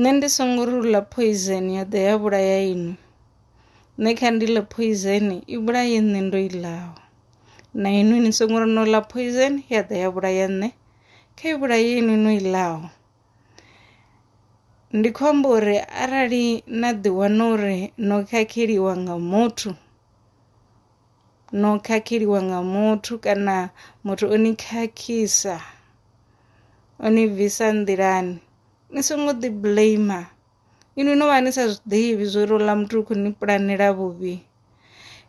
Nṋe ndi songo ri poison ya ḓe ya vhulaya inwi. Nṋe kha ndi ḽa poison i vhulaye nṋe ndo i ḽaho. Na inwi ni songo ri no ḽa poison ya ḓe ya vhulaya nṋe kha i vhulaye inwi no i ḽaho. Ndi khou amba uri arali na ḓi wana uri no khakheliwa nga muthu kana muthu o ni khakhisa o ni bvisa nḓilani, ni songo ḓi blame. Inwi no vha ni sa zwiḓivhi zwo ri uḽa muthu u khou ni pulanela vhuvhi.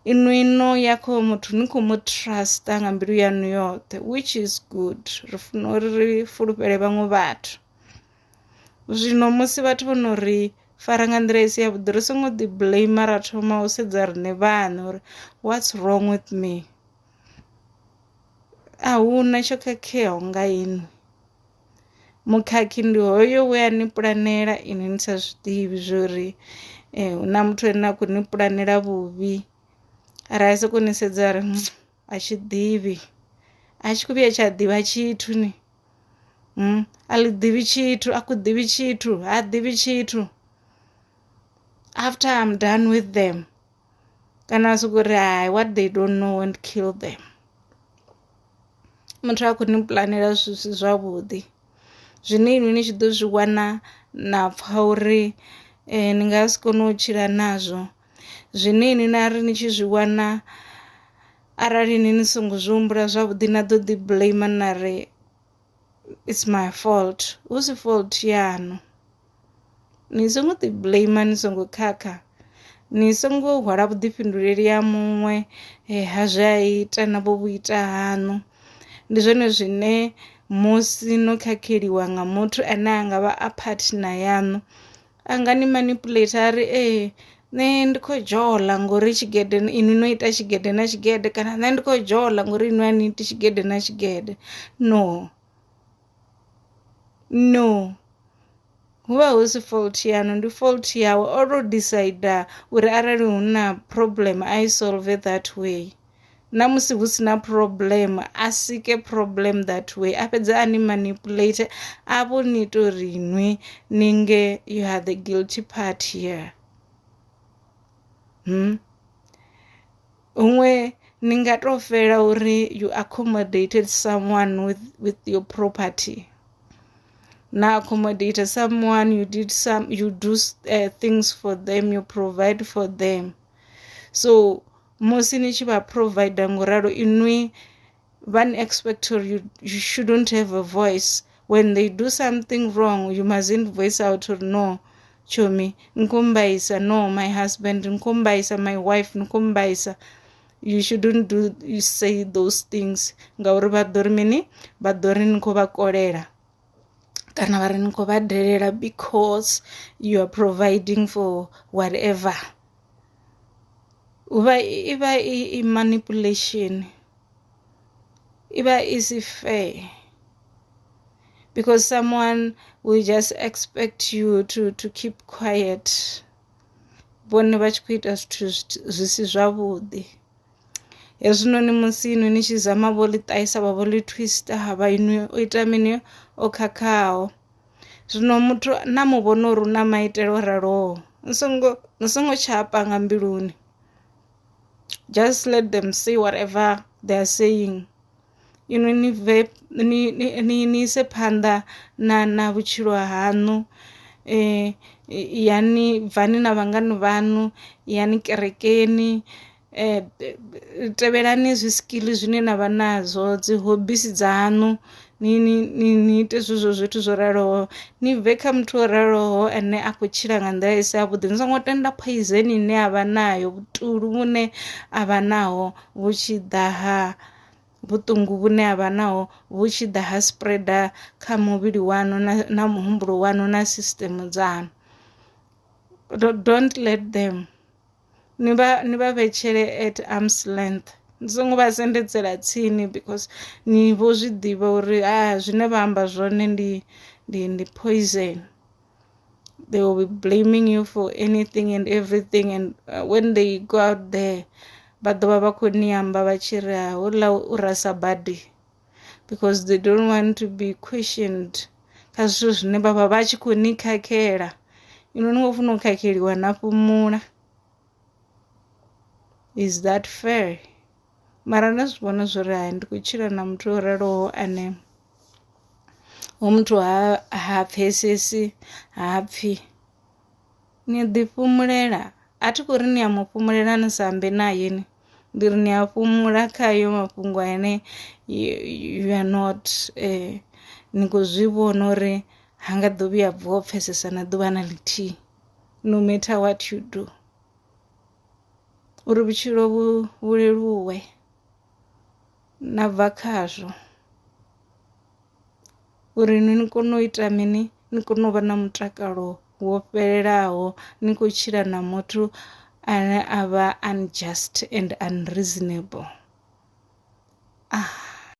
Inwi no ya kho muthu ni khou mu trust nga mbilu yanu yoṱhe, which is good. Ri funa uri ri fulufhele vhaṅwe vhathu. Zwino musi vhathu vho no ri fara nga nḓila i si ya vhuḓi ri songo ḓi blame ra thoma u sedza riṋe vhaṋe uri what's wrong with me. A huna tsho khakheaho nga inwi. Mukhakhi ndi hoyo we a ni pulanela ini ni sa zwiḓivhi zwori hu na muthu ane a khou ni pulanela vhuvhi. Arali soko ni sedza ri a tshi ḓivhi, a tshi khou vhuya tsha ḓivha tshithu ni a ḽi ḓivhi tshithu, a khou ḓivhi tshithu, ha ḓivhi tshithu. After I'm done with them kana a soko ri hai what they don't know won't kill them. Muthu a khou ni pulanela zwithu si zwavhuḓi zwine inwi ni tshi ḓo zwi wana na pfha uri ni nga si kone u tshila nazwo, zwine ini na ri ni tshi zwi wana arali ni songo zwi humbula zwavhuḓi na ḓo ḓi blame na ri it's my fault. Hu si fault yanu. Ni songo ḓi blame, ni songo khakha, ni songo hwala vhuḓifhinduleli ha muṅwe ha zwe a ita na vho vhu ita haṋu. Ndi zwone zwine musi no khakheliwa nga muthu ane a nga vha a partner yaṋu a nga ni manipulate a ri nṋe ndi khou dzhola ngori tshigede inwi no ita tshigede na tshigede, kana nṋe ndi khou dzhola ngori inwi a ni iti tshigede na tshigede. No hu vha hu si fault yaṋu, ndi fault yawe o to decide uri arali hu na problem a i solve that way. Na musi hu sina problem a sike problem that way, a fhedza a ni manipulate a vho ni ita uri inwi ninge you are the guilty party here. Huṅwe ni nga to fela uri you accommodated someone with your property. Na accommodate someone, you do things for them, you provide for them. So musi ni tshi vha provider ngoralo inwi vhan expect you shouldn't have a voice. When they do something wrong you mustn't voice out or no chomi nkumbaisa, no my husband nkumbaisa, my wife nkumbaisa. You shouldn't you say those things ngauri vha ḓo ri mini, vha ḓo ri ni khou vha kolela kana vha ri ni khou vha delela because you are providing for whatever. Iba I manipulation, iba isi fair, because someone will just expect you to keep quiet. Vhone vha tshi khou ita zwithu zwi si zwavhuḓi. Hezwinoni musi inwi ni tshi zama vho ḽi ṱaisa vha vho ḽi twista havha inwi o ita mini o khakhaho. Zwino muthu na muvhona uri una maitele o raloho ni songo tshapa nga mbiluni. Just let them say whatever they are saying. Inwi ni ise phanḓa na vhutshilo haṋu, yani bvani na vhangani vhaṋu, yani kerekeni, tevhelani zwi skill zwine na vha nazwo, dzi hobbies dzaṋu, ni ite zwezwo zwithu zwo raloho. Ni bve kha muthu o raloho ane a khou tshila nga nḓila i si yavhuḓi. Ni songo tenda poison ine a vha nayo, vhutulu vhune a vha naho vhu tshi ḓa ha vhuṱungu vhune a vha naho vhu tshi ḓa ha spreader kha muvhili waṋu na muhumbulo waṋu na system dzaṋu. Don't let them. Ni vha vhetshele at arm's length. Ni songo vha sendedzela tsini because ni vho zwi ḓivha uri zwine vha amba zwone ndi poison. They will be blaming you for anything and everything, and when they go out there vha ḓovha vha khou ni amba vha tshi ri houḽa u rasa badi, because they don't want to be questioned kha zwithu zwine vhavha vha tshi khou ni khakhela. Inwi ni khou funa u khakheliwa na fhumula. Is that fair? Mara nda zwi vhona zwori hai, ndi khou tshila na muthu o raloho ane hoyu muthu ha pfhesesi, ha pfhi ni ḓi fhumulela. A thi khou ri ni a mu fhumulela ni sa ambe naye ni, ndi ri ni a fhumula kha hayo mafhungo ane you are not ni khou zwi vhona uri ha nga ḓo vhuya bva o pfhesesa na ḓuvha na ḽithihi, no matter what you do. Uri vhutshilo vhu leluwe na bva khazwo, uri ni kone u ita mini, ni kone u vha na mutakalo wo fhelelaho, ni khou tshila na muthu ane a vha unjust and unreasonable.